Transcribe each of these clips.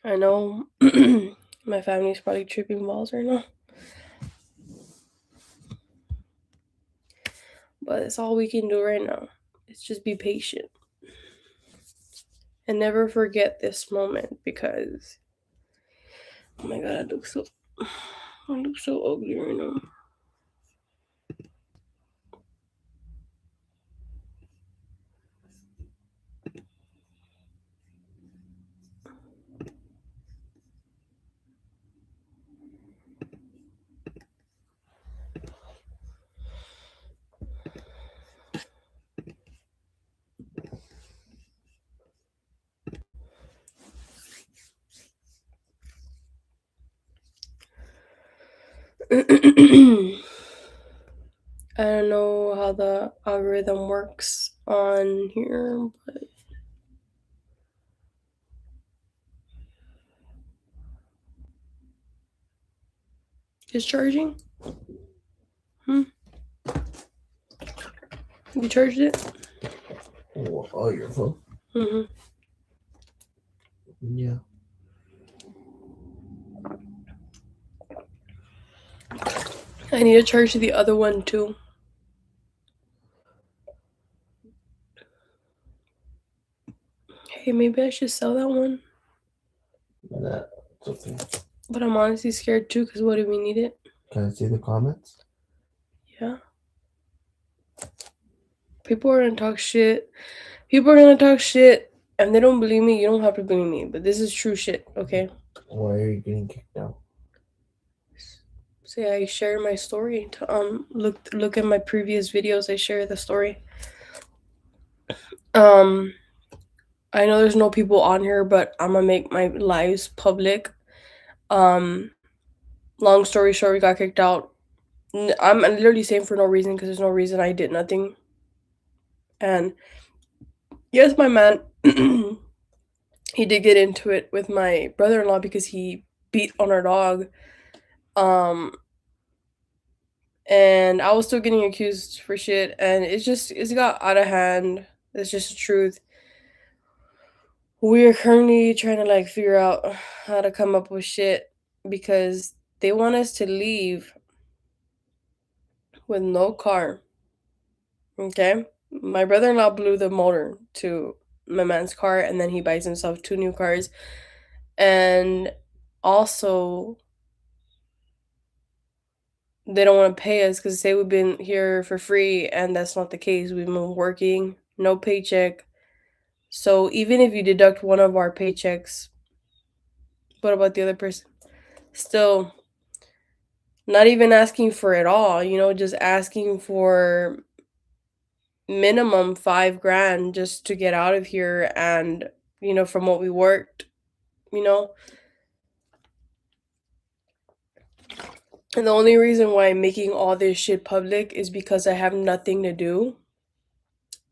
I know my family's probably tripping balls right now, but it's all we can do right now. It's just be patient and never forget this moment because oh my god, I look so ugly right now. I don't know how the algorithm works on here, but it's charging. You charged it? Oh, your phone? Mm-hmm. Yeah. I need to charge the other one too. Hey, maybe I should sell that one. Nah, it's okay. But I'm honestly scared too, because what do we need it? Can I see the comments? Yeah. People are gonna talk shit. People are gonna talk shit, and they don't believe me. You don't have to believe me, but this is true shit, okay? Why are you getting kicked out? Say I share my story. To, look at my previous videos. I share the story. Um, I know there's no people on here, but I'm gonna make my lives public. Um, long story short, we got kicked out. I'm literally saying for no reason because there's no reason I did nothing. And yes, my man, he did get into it with my brother-in-law because he beat on our dog. Um, and I was still getting accused for shit, and it's got out of hand. It's just the truth. We are currently trying to like figure out how to come up with shit because they want us to leave with no car. Okay? My brother in law blew the motor to my man's car and then he buys himself two new cars. And also, they don't want to pay us because they say we've been here for free, and that's not the case. We've been working, no paycheck. So even if you deduct one of our paychecks, what about the other person? Still, not even asking for it all, just asking for minimum 5 grand just to get out of here and, from what we worked, you know? And the only reason why I'm making all this shit public is because I have nothing to do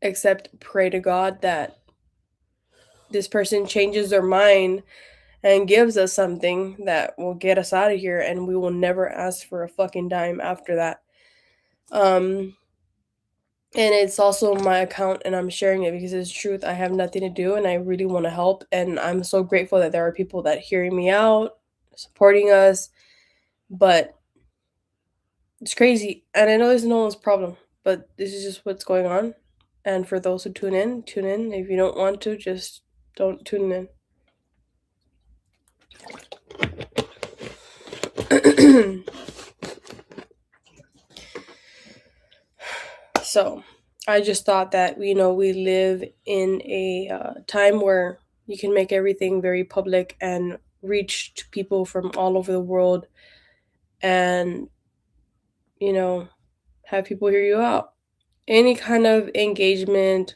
except pray to God that this person changes their mind and gives us something that will get us out of here and we will never ask for a fucking dime after that. Um and it's also my account and I'm sharing it because it's truth. I have nothing to do and I really want to help and I'm so grateful that there are people that hearing me out, supporting us, but it's crazy. And I know there's no one's problem, but this is just what's going on. And for those who tune in, tune in. If you don't want to, just don't tune in. So, I just thought that we live in a time where you can make everything very public and reach to people from all over the world, and you know have people hear you out. Any kind of engagement,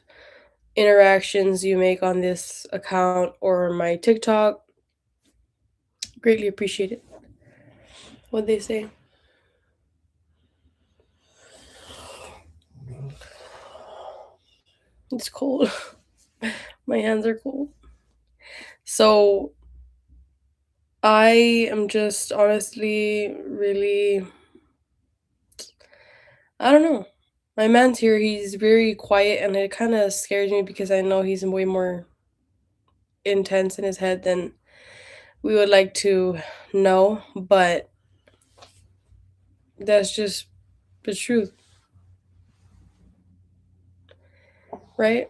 interactions you make on this account or my TikTok, greatly appreciate it. What they say. It's cold. My hands are cold. So I am just honestly really, I don't know. My man's here, he's very quiet and it kind of scares me because I know he's way more intense in his head than we would like to know, but that's just the truth, right?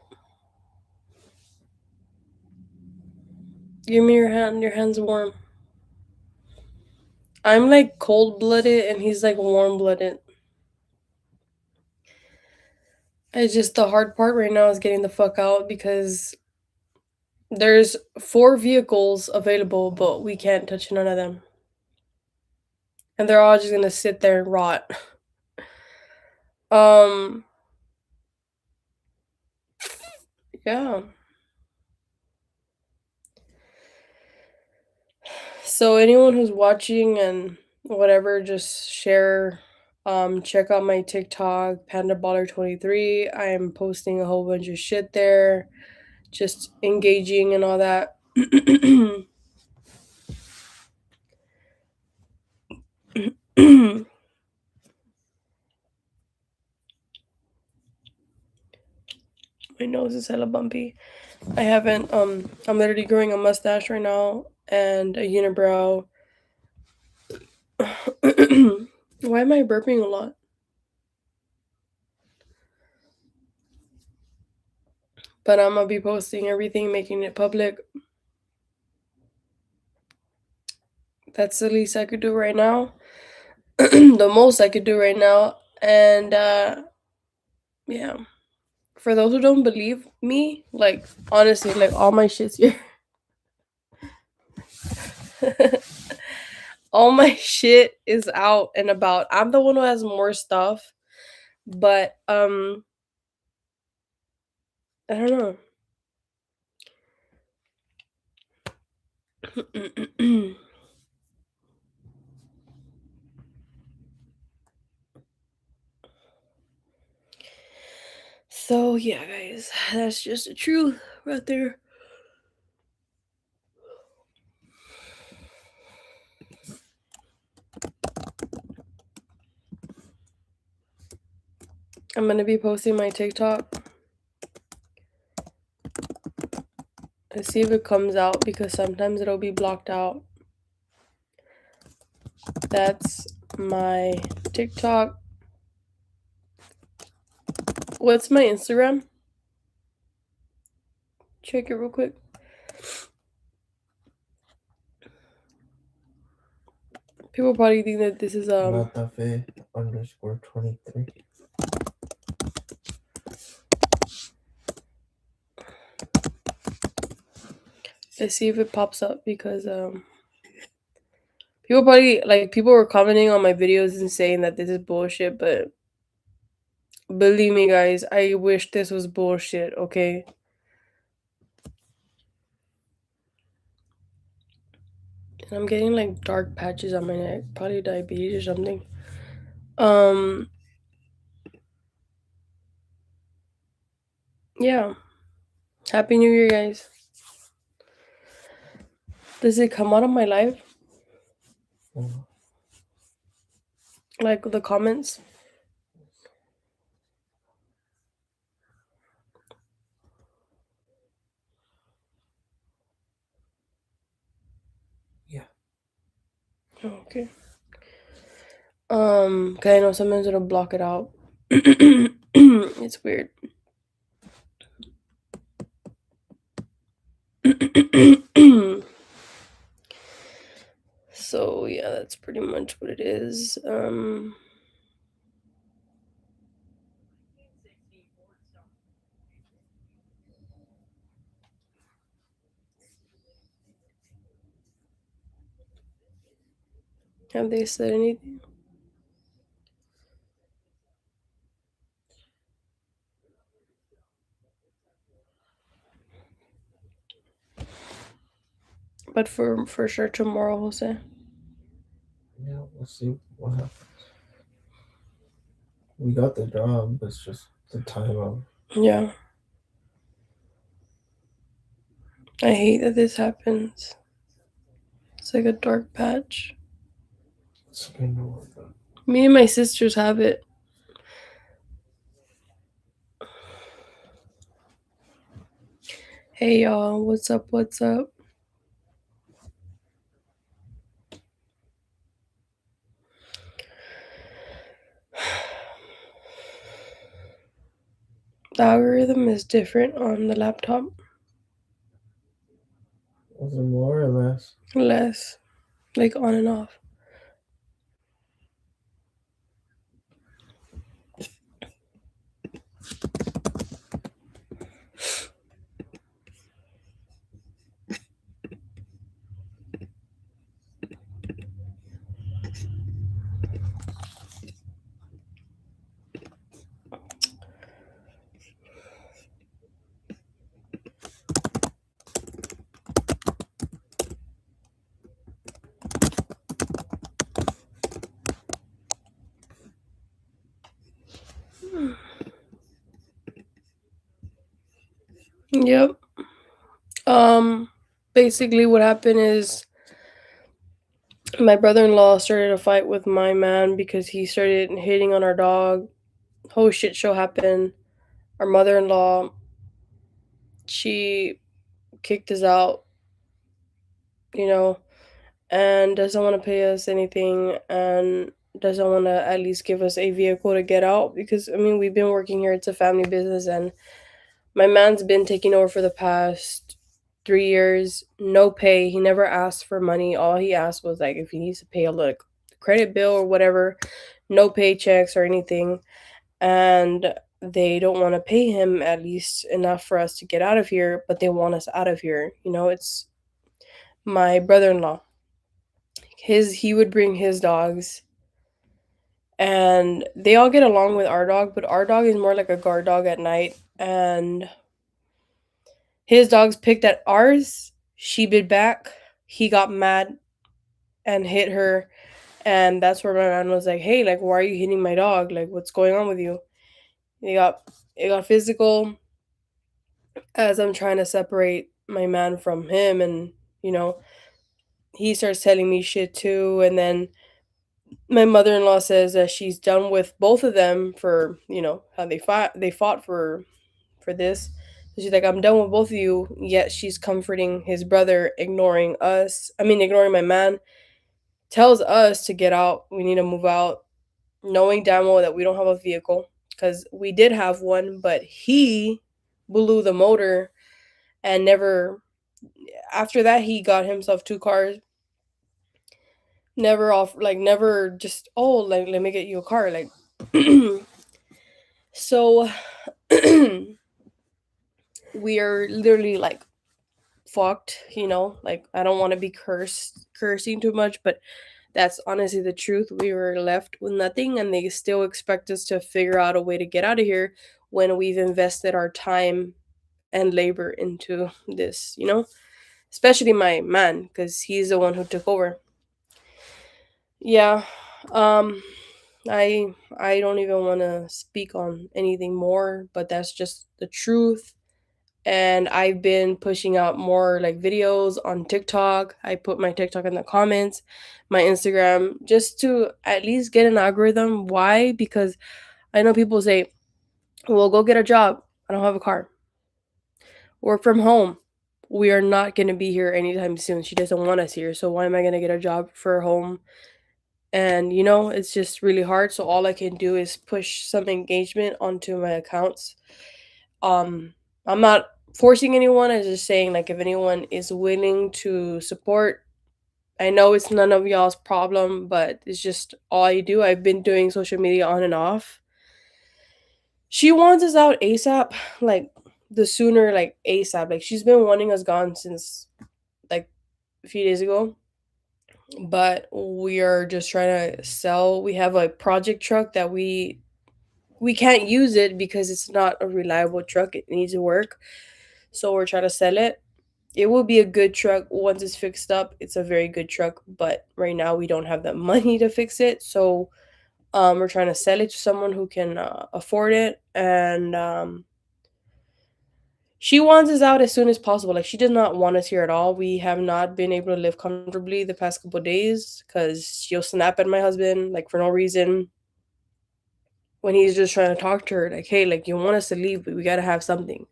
Give me your hand. Your hand's warm. I'm like cold blooded and he's like warm blooded. It's just the hard part right now is getting the fuck out because there's 4 vehicles available, but we can't touch none of them. And they're all just gonna sit there and rot. Um, yeah. So anyone who's watching and whatever, just share. Check out my TikTok, PandaBaller23. I am posting a whole bunch of shit there, just engaging and all that. My nose is hella bumpy. I haven't I'm literally growing a mustache right now and a unibrow. Why am I burping a lot? But I'm gonna be posting everything, making it public. That's the least I could do right now. The most I could do right now. And yeah. For those who don't believe me, like honestly, like all my shit's here. All my shit is out and about. I'm the one who has more stuff, but I don't know. So yeah, guys, that's just the truth right there. I'm gonna be posting my TikTok. Let's see if it comes out because sometimes it'll be blocked out. That's my TikTok. What's my Instagram? Check it real quick. People probably think that this is Natafe _23. let's see if it pops up because people probably like people were commenting on my videos and saying that this is bullshit, but believe me guys, I wish this was bullshit, okay? And I'm getting like dark patches on my neck, probably diabetes or something. Yeah. Happy New Year, guys. Does it come out of my live? Like the comments? Yeah. Okay. Okay, I know sometimes it'll block it out. It's weird. So yeah, that's pretty much what it is. Have they said anything? But for sure tomorrow we'll say. Yeah, we'll see what happens. We got the job, it's just the time of. Yeah. I hate that this happens. It's like a dark patch. Me and my sisters have it. Hey y'all, what's up? What's up? The algorithm is different on the laptop. Was it more or less? Less. Like on and off. Yep. Basically what happened is my brother-in-law started a fight with my man because he started hitting on our dog. Whole shit show happened. Our mother-in-law, she kicked us out, you know, and doesn't want to pay us anything and doesn't want to at least give us a vehicle to get out because I mean we've been working here, it's a family business, and my man's been taking over for the past 3 years, no pay. He never asked for money. All he asked was like if he needs to pay a like credit bill or whatever, no paychecks or anything. And they don't want to pay him at least enough for us to get out of here, but they want us out of here. You know, it's my brother-in-law. He would bring his dogs and they all get along with our dog, but our dog is more like a guard dog at night, and his dogs picked at ours. She bit back. He got mad and hit her. And that's where my man was like, "Hey, like, why are you hitting my dog? Like, what's going on with you?" It got physical as I'm trying to separate my man from him, and you know, he starts telling me shit too. And then my mother-in-law says that she's done with both of them for how they fought for this. So she's like, I'm done with both of you. Yet she's comforting his brother, ignoring us. I mean, ignoring my man. Tells us to get out. We need to move out, knowing damn well that we don't have a vehicle because we did have one, but he blew the motor and never. After that, he got himself two cars. Never off, like never just like let me get you a car, like. So we are literally like fucked, like I don't want to be cursing too much, but that's honestly the truth. We were left with nothing and they still expect us to figure out a way to get out of here when we've invested our time and labor into this, especially my man because he's the one who took over. Yeah. um I don't even want to speak on anything more, but that's just the truth. And I've been pushing out more like videos on TikTok. I put my TikTok in the comments, my Instagram, just to at least get an algorithm. Why? Because I know people say, well, go get a job. I don't have a car. Work from home. We are not going to be here anytime soon. She doesn't want us here. So why am I going to get a job for home? And it's just really hard. So all I can do is push some engagement onto my accounts. um I'm not forcing anyone. I'm just saying, like, if anyone is willing to support, I know it's none of y'all's problem, but it's just all I do. I've been doing social media on and off. She wants us out ASAP, like the sooner, like ASAP. Like she's been wanting us gone since like a few days ago, but we are just trying to sell. We have a project truck that we can't use it because it's not a reliable truck. It needs to work. So we're trying to sell it. It will be a good truck once it's fixed up. It's a very good truck, but right now we don't have the money to fix it. So we're trying to sell it to someone who can afford it. And she wants us out as soon as possible. Like she does not want us here at all. We have not been able to live comfortably the past couple of days because she'll snap at my husband like for no reason when he's just trying to talk to her. Like, hey, like you want us to leave, but we gotta have something.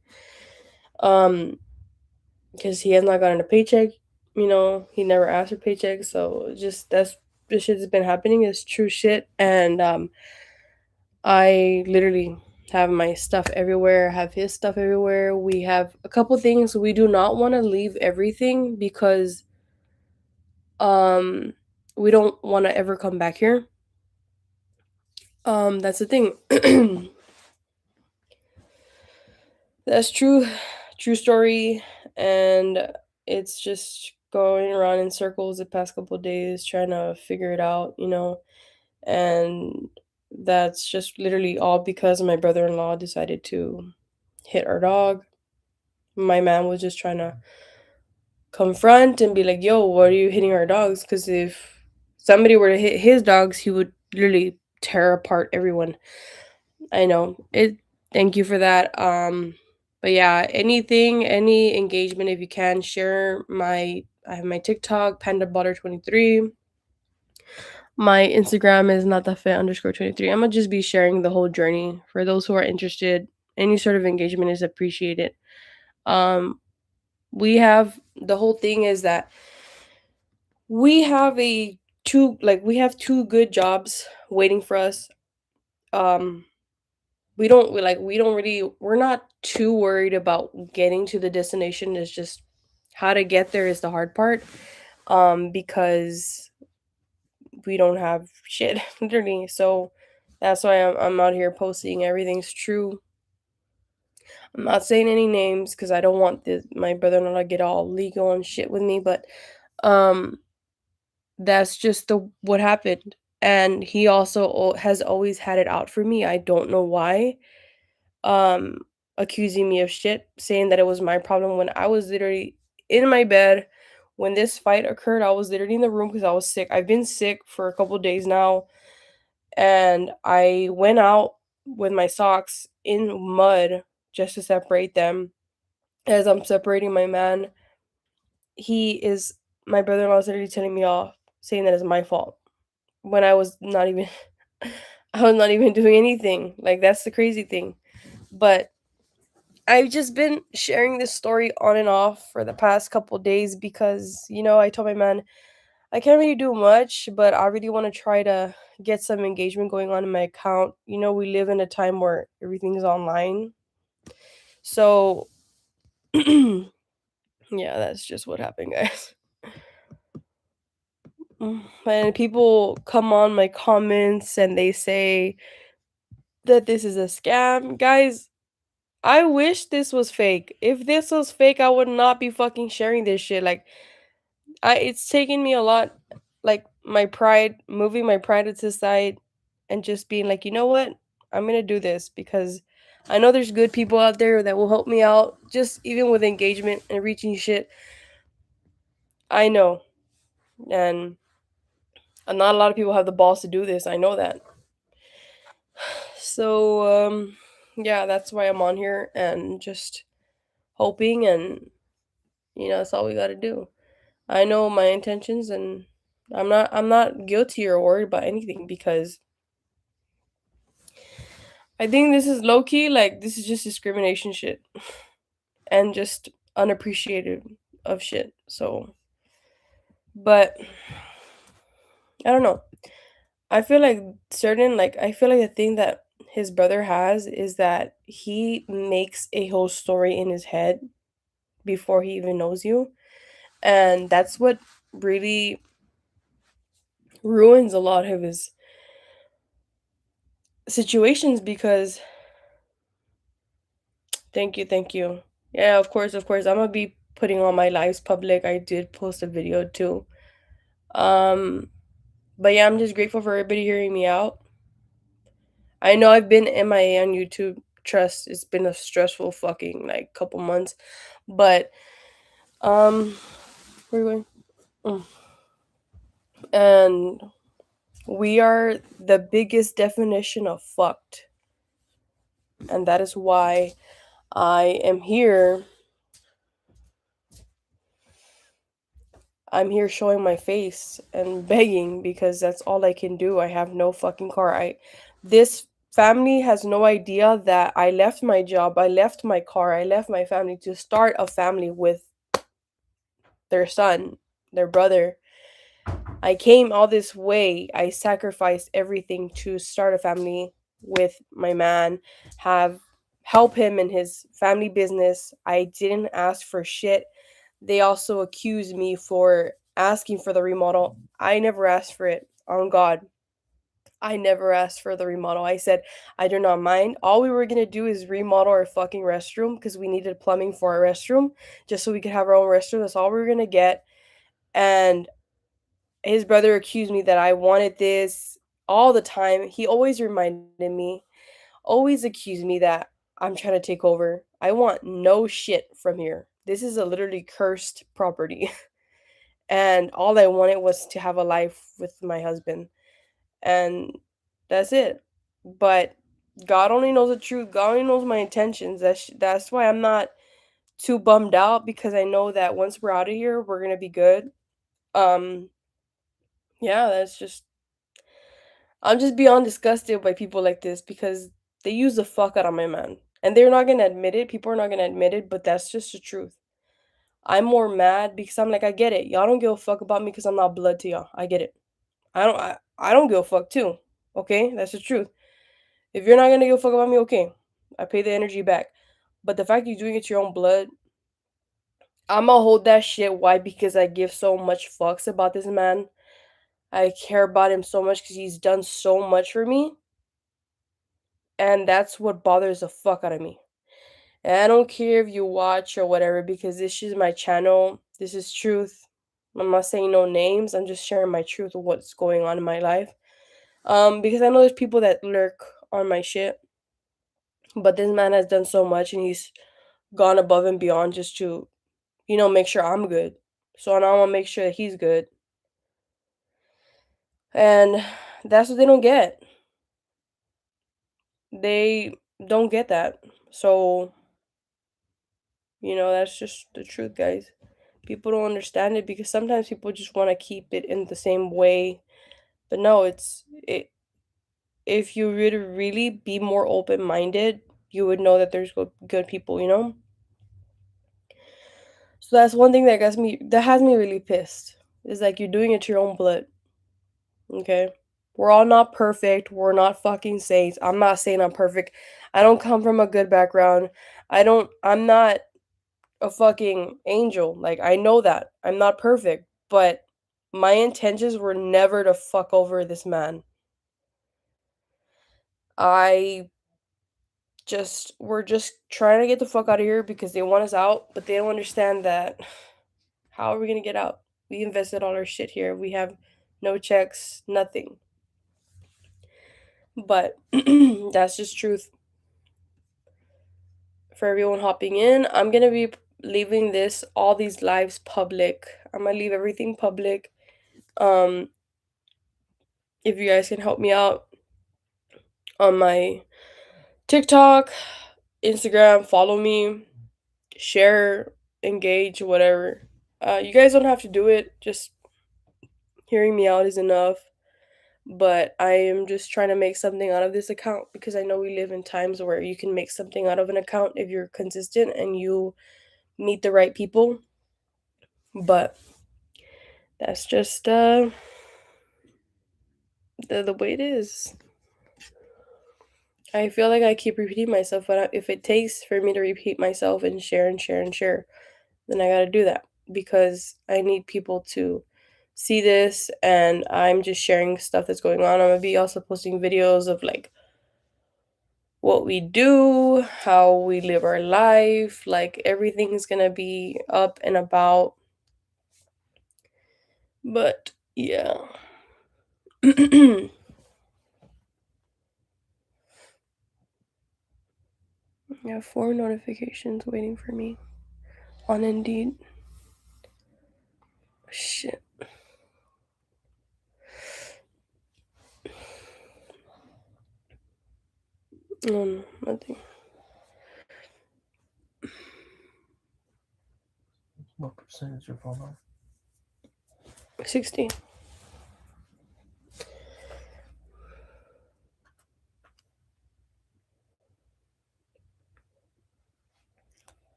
Um, because he has not gotten a paycheck. He never asked for paycheck. So just that's the shit that's been happening is true shit. And I literally have my stuff everywhere, have his stuff everywhere. We have a couple things. We do not want to leave everything because um we don't want to ever come back here. That's the thing. That's true story, and it's just going around in circles the past couple of days trying to figure it out, and that's just literally all because my brother-in-law decided to hit our dog. My man was just trying to confront and be like, "Yo, why are you hitting our dogs?" Because if somebody were to hit his dogs, he would literally tear apart everyone. I know it. Thank you for that. But yeah, any engagement, if you can share my. I have my TikTok, PandaButter23. My Instagram is not that fit underscore 23. I'm gonna just be sharing the whole journey for those who are interested. Any sort of engagement is appreciated. Um, we have the whole thing is that we have we have two good jobs waiting for us. Um, we don't really we're not too worried about getting to the destination. It's just how to get there is the hard part. Because we don't have shit literally. So that's why I'm out here posting everything's true. I'm not saying any names because I don't want my brother-in-law to get all legal and shit with me, but um that's just the what happened. And he also has always had it out for me. I don't know why. Um accusing me of shit, saying that it was my problem when I was literally in my bed when this fight occurred. I was literally in the room because I was sick. I've been sick for a couple days now, and I went out with my socks in mud just to separate them. As I'm separating my man, he is my brother-in-law is literally telling me off, saying that it's my fault when I was not even I was not even doing anything. Like that's the crazy thing. But I've just been sharing this story on and off for the past couple days because, I told my man I can't really do much, but I really want to try to get some engagement going on in my account. We live in a time where everything's online. So, yeah, that's just what happened, guys. And people come on my comments and they say that this is a scam. Guys, I wish this was fake. If this was fake, I would not be fucking sharing this shit. Like, it's taken me a lot, like my pride, moving my pride to the side, and just being like, you know what, I'm gonna do this because I know there's good people out there that will help me out, just even with engagement and reaching shit. I know, and not a lot of people have the balls to do this. I know that. So, yeah, that's why I'm on here and just hoping, and that's all we got to do. I know my intentions, and I'm not guilty or worried about anything because I think this is low key, like this is just discrimination shit and just unappreciated of shit. So, but I don't know. I feel like I feel like the thing that his brother has is that he makes a whole story in his head before he even knows you. And that's what really ruins a lot of his situations because thank you. Yeah, of course. I'm gonna be putting all my lives public. I did post a video too. Um, but yeah, I'm just grateful for everybody hearing me out. I know I've been MIA on YouTube. Trust, it's been a stressful fucking like couple months, but um, where are we going? And we are the biggest definition of fucked, and that is why I am here. I'm here showing my face and begging because that's all I can do. I have no fucking car. This family has no idea that I left my job, I left my car, I left my family to start a family with their son, their brother. I came all this way. I sacrificed everything to start a family with my man, have help him in his family business. I didn't ask for shit. They also accused me for asking for the remodel. I never asked for it. On God. I never asked for the remodel. I said, I do not mind. All we were going to do is remodel our fucking restroom because we needed plumbing for our restroom just so we could have our own restroom. That's all we were going to get. And his brother accused me that I wanted this all the time. He always reminded me, always accused me that I'm trying to take over. I want no shit from here. This is a literally cursed property. And all I wanted was to have a life with my husband. And that's it. But God only knows the truth. God only knows my intentions. That's why I'm not too bummed out because I know that once we're out of here, we're gonna be good. Um, yeah, that's just I'm just beyond disgusted by people like this because they use the fuck out of my man. And they're not gonna admit it. People are not gonna admit it, but that's just the truth. I'm more mad because I'm like, I get it. Y'all don't give a fuck about me because I'm not blood to y'all. I get it. I don't give a fuck too. Okay? That's the truth. If you're not gonna give a fuck about me, okay. I pay the energy back. But the fact you're doing it to your own blood, I'ma hold that shit. Why? Because I give so much fucks about this man. I care about him so much because he's done so much for me. And that's what bothers the fuck out of me. And I don't care if you watch or whatever because this is my channel. This is truth. I'm not saying no names. I'm just sharing my truth of what's going on in my life. Because I know there's people that lurk on my shit. But this man has done so much and he's gone above and beyond just to, make sure I'm good. So now I want to make sure that he's good. And that's what they don't get. They don't get that. So, that's just the truth, guys. People don't understand it because sometimes people just want to keep it in the same way. But no, if you really really be more open-minded, you would know that there's good people. So that's one thing that has me really pissed. Is like you're doing it to your own blood. Okay? We're all not perfect. We're not fucking saints. I'm not saying I'm perfect. I don't come from a good background. I'm not a fucking angel. Like I know that. I'm not perfect, but my intentions were never to fuck over this man. I we're just trying to get the fuck out of here because they want us out, but they don't understand that how are we going to get out? We invested all our shit here. We have no checks, nothing. But that's just truth. For everyone hopping in, I'm going to be leaving all these lives public. I'm going to leave everything public. Um if you guys can help me out on my TikTok, Instagram, follow me, share, engage, whatever. You guys don't have to do it. Just hearing me out is enough. But I am just trying to make something out of this account because I know we live in times where you can make something out of an account if you're consistent and you meet the right people. But that's just the way it is. I feel like I keep repeating myself, but if it takes for me to repeat myself and share and share and share, then I gotta do that because I need people to see this and I'm just sharing stuff that's going on. I'm gonna be also posting videos of like what we do, how we live our life, like everything's gonna be up and about. But yeah. I have 4 notifications waiting for me on Indeed. Shit. Nothing. What percentage your phone on? 60.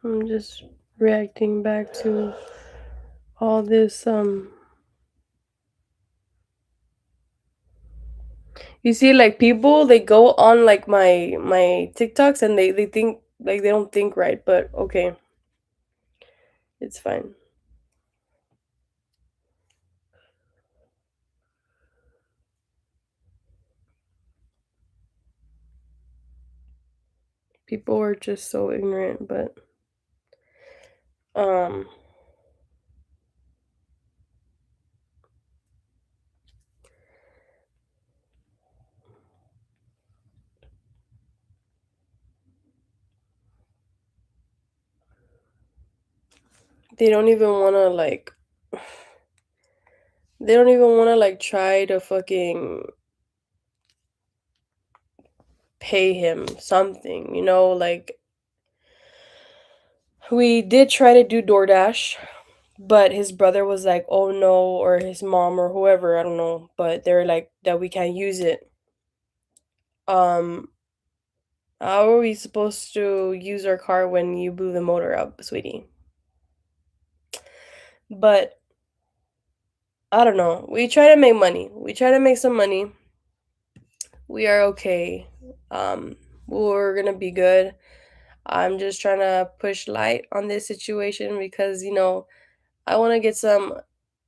I'm just reacting back to all this you see, like, people, they go on like my TikToks and they think like they don't think right, but okay, it's fine. People are just so ignorant, but um they don't even want to like they don't even want to like try to fucking pay him something, like we did try to do DoorDash, but his brother was like, "Oh no," or his mom or whoever, I don't know, but they're like that we can't use it. Um how are we supposed to use our car when you blew the motor up, sweetie? But I don't know. We try to make money. We try to make some money. We are okay. Um we're going to be good. I'm just trying to push light on this situation because, I want to get some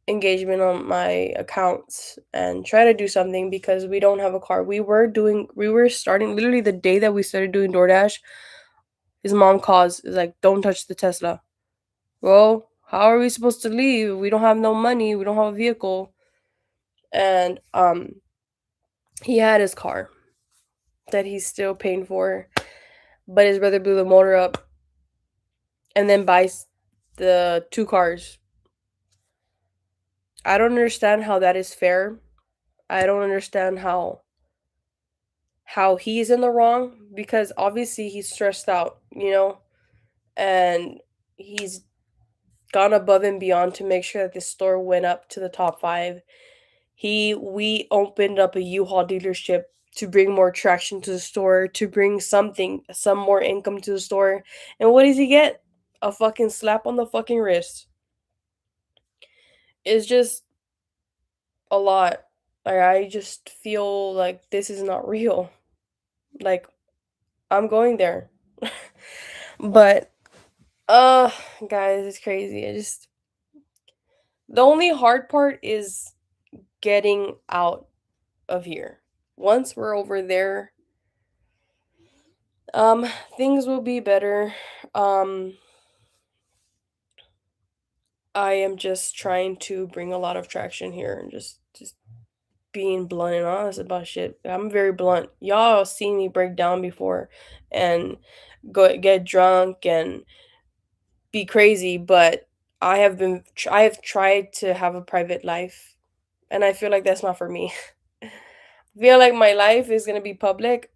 engagement on my accounts and try to do something because we don't have a car. We were starting literally the day that we started doing DoorDash. His mom calls, is like, "Don't touch the Tesla." Well, how are we supposed to leave? We don't have no money. We don't have a vehicle. And he had his car that he's still paying for, but his brother blew the motor up and then buys the two cars. I don't understand how that is fair. I don't understand how he's in the wrong because obviously he's stressed out, and he's gone above and beyond to make sure that this store went up to the top 5. We opened up a U-Haul dealership to bring more traction to the store, to bring some more income to the store. And what does he get? A fucking slap on the fucking wrist. It's just a lot. Like, I just feel like this is not real. Like, I'm going there. But uh guys, it's crazy. The only hard part is getting out of here. Once we're over there, um things will be better. Um I am just trying to bring a lot of traction here and just being blunt and honest about shit. I'm very blunt. Y'all seen me break down before and go get drunk and be crazy, but I have tried to have a private life, and I feel like that's not for me. I feel like my life is going to be public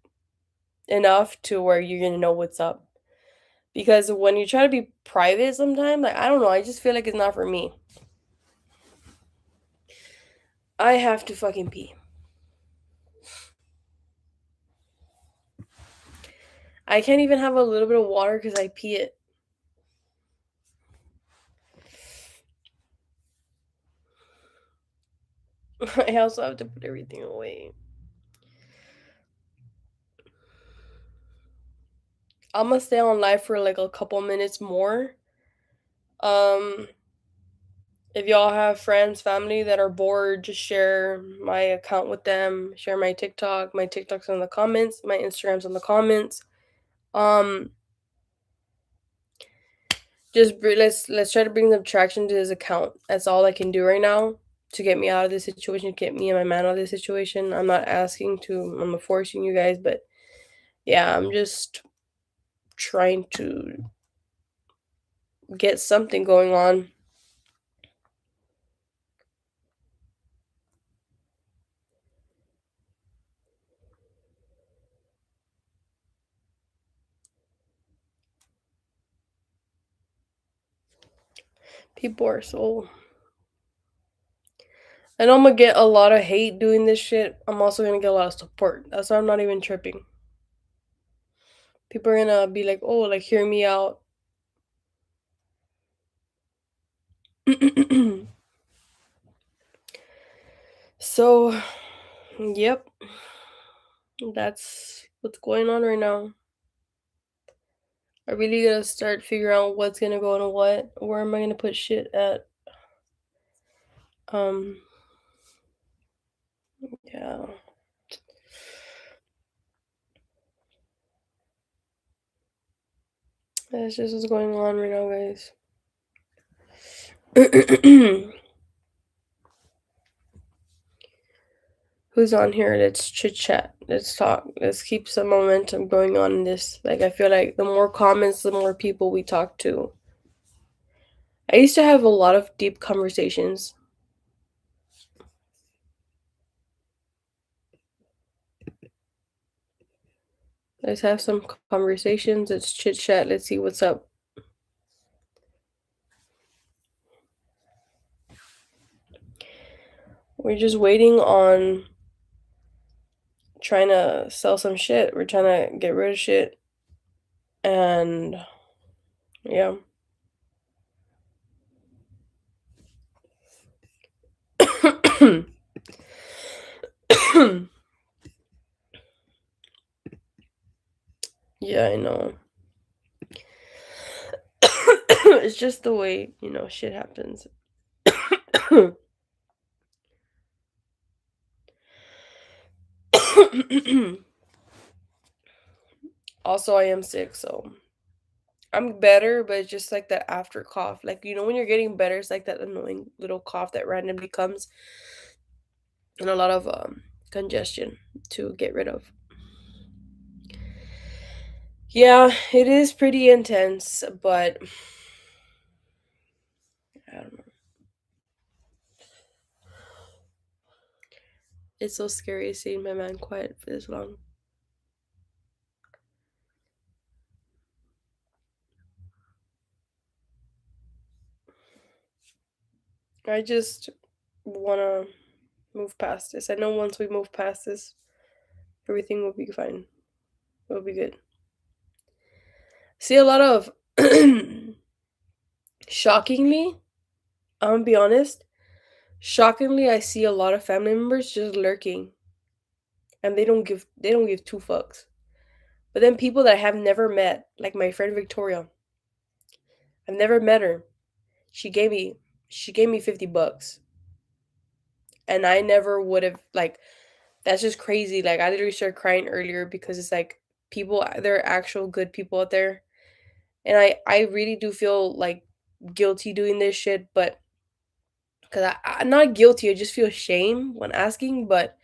enough to where you're going to know what's up. Because when you try to be private sometimes, like, I don't know, I just feel like it's not for me. I have to fucking pee. I can't even have a little bit of water because I pee it. I also have to put everything away. I'm gonna stay on live for like a couple minutes more. Um, if y'all have friends, family that are bored, just share my account with them. Share my TikTok. My TikTok's in the comments. My Instagram's in the comments. Um, let's try to bring some traction to his account. That's all I can do right now to get me out of this situation, get me and my man out of this situation. I'm not forcing you guys, but yeah, I'm just trying to get something going on. People are so. I know I'm gonna get a lot of hate doing this shit. I'm also gonna get a lot of support. That's why I'm not even tripping. People are gonna be like, "Oh, like, hear me out." So, yep, that's what's going on right now. I really gotta start figuring out what's gonna go into what. Where am I gonna put shit at? Um, yeah. That's just what's going on right now, guys. Who's on here? Let's chit chat. Let's talk. Let's keep some momentum going on in this. Like, I feel like the more comments, the more people we talk to. I used to have a lot of deep conversations. Let's have some conversations. Let's chit chat. Let's see what's up. We're just waiting on trying to sell some shit. We're trying to get rid of shit. And yeah. Yeah, I know. It's just the way, shit happens. Also, I am sick, so I'm better, but it's just like that after cough. Like, when you're getting better, it's like that annoying little cough that randomly comes, and a lot of congestion to get rid of. Yeah, it is pretty intense, but I don't know. It's so scary seeing my man quiet for this long. I just want to move past this. I know once we move past this, everything will be fine. It'll be good. See a lot of shockingly, I'm gonna be honest, shockingly I see a lot of family members just lurking and they don't give two fucks. But then people that I have never met, like my friend Victoria, I've never met her. She gave me $50 and I never would have like that's just crazy. Like I literally started crying earlier because it's like people there are actual good people out there. And I really do feel like guilty doing this shit, but because I'm not guilty, I just feel shame when asking, but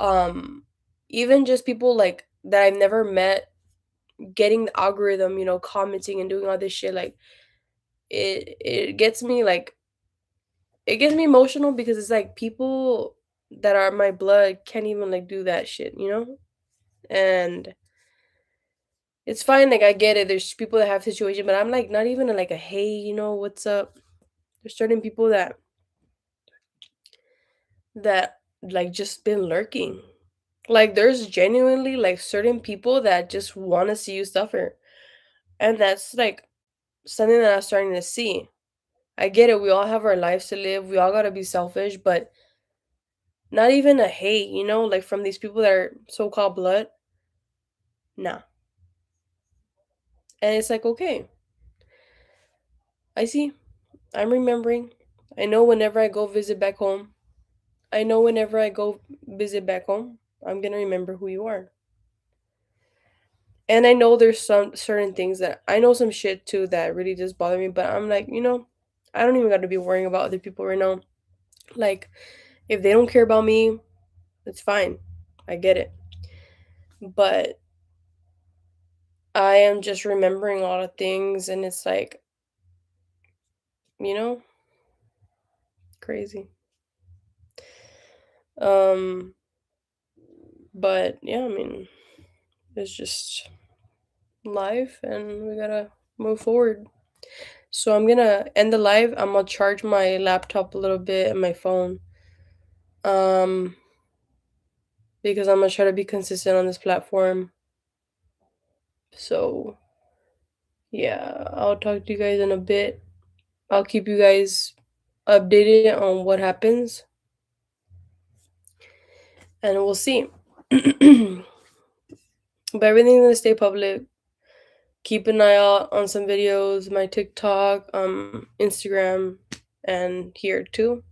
um even just people like that I've never met getting the algorithm, commenting and doing all this shit, like it gets me like it gets me emotional because it's like people that are my blood can't even like do that shit. And it's fine, like I get it. There's people that have situation, but I'm like not even like a hey, what's up? There's certain people that like just been lurking. Like there's genuinely like certain people that just want to see you suffer. And that's like something that I'm starting to see. I get it. We all have our lives to live. We all got to be selfish, but not even a hate, like from these people that are so-called blood. Nah. And it's like, okay, I see. I'm remembering. I know whenever I go visit back home, I know whenever I go visit back home, I'm going to remember who you are. And I know there's some certain things that I know some shit too that really just bother me, but I'm like, I don't even got to be worrying about other people right now. Like, if they don't care about me, it's fine. I get it. But I am just remembering a lot of things, and it's like, you know, crazy. Um, but yeah, I mean, it's just life, and we gotta move forward. So I'm gonna end the live. I'm gonna charge my laptop a little bit and my phone. Um, because I'm gonna try to be consistent on this platform. So yeah, I'll talk to you guys in a bit. I'll keep you guys updated on what happens, and we'll see. But everything's gonna stay public. Keep an eye out on some videos, my TikTok, Instagram, and here too.